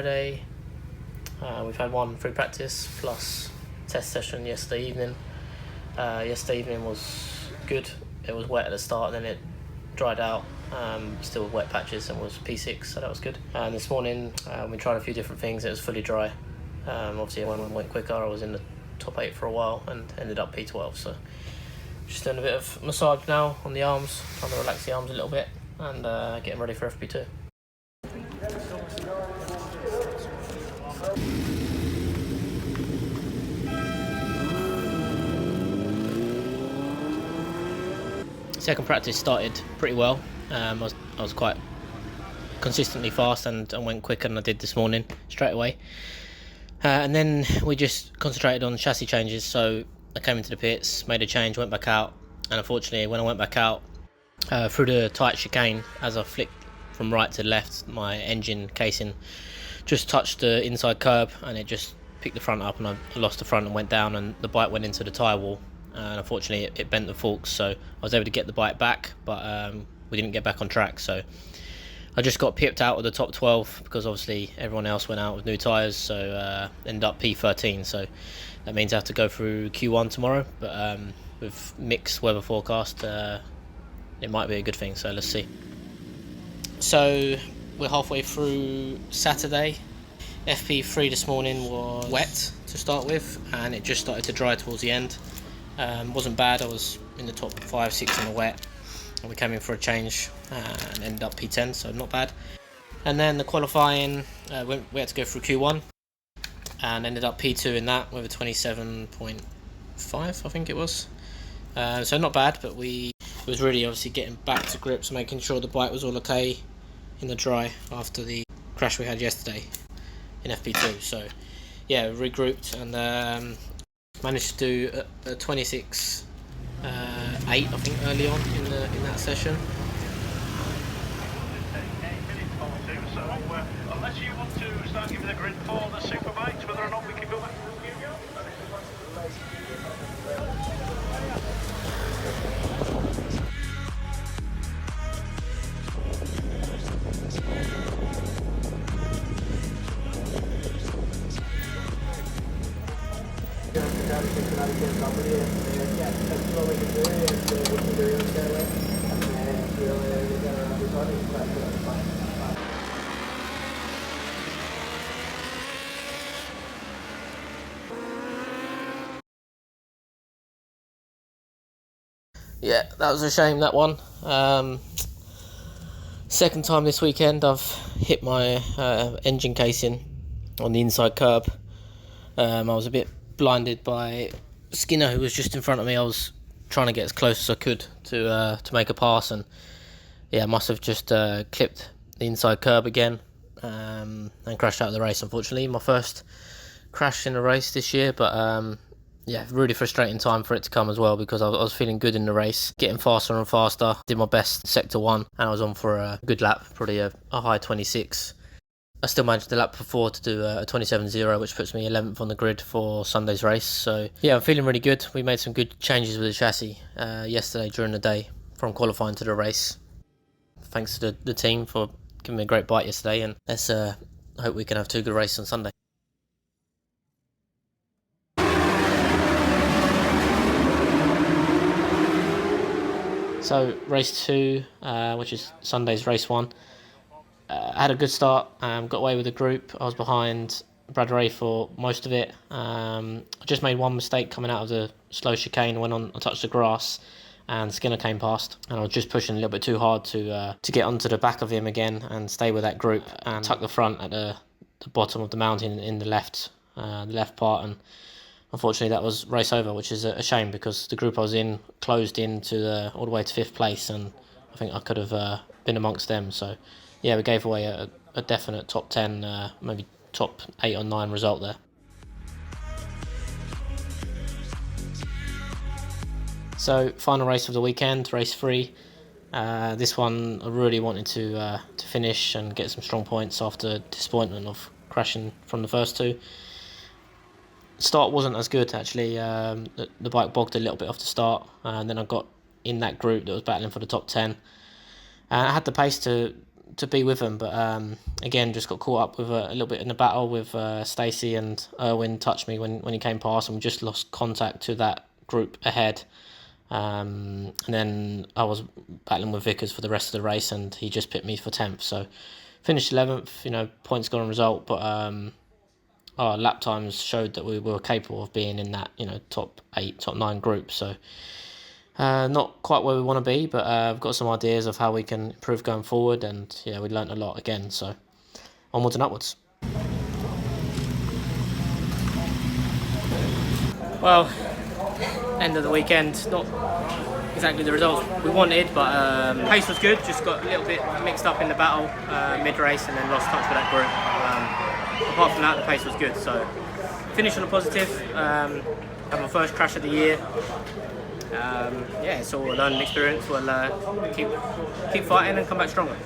Friday. We've had one free practice plus test session yesterday evening. Yesterday evening was good. It was wet at the start, and then it dried out. Still wet patches, and was P6, so that was good. And this morning we tried a few different things. It was fully dry. Obviously when one went quicker, I was in the top 8 for a while and ended up P12. So just doing a bit of massage now on the arms, trying to relax the arms a little bit, and getting ready for FP2. Second practice started pretty well. I was quite consistently fast and went quicker than I did this morning straight away. And then we just concentrated on chassis changes. So I came into the pits, made a change, went back out, and unfortunately when I went back out through the tight chicane, as I flicked from right to left, my engine casing just touched the inside curb and it just picked the front up, and I lost the front and went down, and the bike went into the tyre wall. And unfortunately it bent the forks, so I was able to get the bike back, but we didn't get back on track. So I just got pipped out of the top 12 because obviously everyone else went out with new tyres, so ended up P13. So that means I have to go through Q1 tomorrow, but with mixed weather forecast, it might be a good thing, so let's see. So we're halfway through Saturday. FP3 this morning was wet to start with, and it just started to dry towards the end. Wasn't bad. I was in the top 5-6 in the wet, and we came in for a change and ended up P10, so not bad. And then the qualifying, we had to go through Q1 and ended up P2 in that with a 27.5, I think it was. So not bad, but it was really obviously getting back to grips, making sure the bike was all okay in the dry after the crash we had yesterday in FP2. So yeah, regrouped and managed to do a 26.8 I think early on in that session. So unless you want to start giving the grid for the Superbikes, whether or not we can go back. Yeah, that was a shame, that one. Second time this weekend I've hit my engine casing on the inside curb. I was a bit blinded by Skinner, who was just in front of me. I was trying to get as close as I could to make a pass, and yeah, I must have just clipped the inside curb again and crashed out of the race, unfortunately. My first crash in a race this year, but yeah, really frustrating time for it to come as well, because I was feeling good in the race, getting faster and faster. Did my best sector 1 and I was on for a good lap, probably a high 26. I still managed the lap before to do a 27.0, which puts me 11th on the grid for Sunday's race. So yeah, I'm feeling really good. We made some good changes with the chassis yesterday during the day from qualifying to the race. Thanks to the team for giving me a great bite yesterday, and let's hope we can have 2 good races on Sunday. So race 2, which is Sunday's race 1. I had a good start, got away with the group. I was behind Brad Ray for most of it. I just made one mistake coming out of the slow chicane, went on, I touched the grass, and Skinner came past, and I was just pushing a little bit too hard to get onto the back of him again and stay with that group and tuck the front at the bottom of the mountain in the left part, and unfortunately that was race over, which is a shame, because the group I was in closed in to all the way to 5th place, and I think I could have been amongst them. So yeah, we gave away a definite top 10, maybe top 8 or 9 result there. So final race of the weekend, race 3. This one I really wanted to finish and get some strong points after disappointment of crashing from the first 2. Start wasn't as good actually. The bike bogged a little bit off the start, and then I got in that group that was battling for the top 10. I had the pace to to be with them, but again, just got caught up with a little bit in the battle with Stacey, and Erwin touched me when he came past, and we just lost contact to that group ahead. And then I was battling with Vickers for the rest of the race, and he just picked me for 10th. So finished 11th. Points gone on result, but our lap times showed that we were capable of being in that top 8, top 9 group. So. Not quite where we want to be, but I've got some ideas of how we can improve going forward, and we learnt a lot again, so onwards and upwards. Well, end of the weekend, not exactly the results we wanted, but pace was good, just got a little bit mixed up in the battle mid-race and then lost touch with that group. Apart from that, the pace was good, so finished on a positive, had my first crash of the year. It's all a learning experience. We'll keep fighting and come back stronger.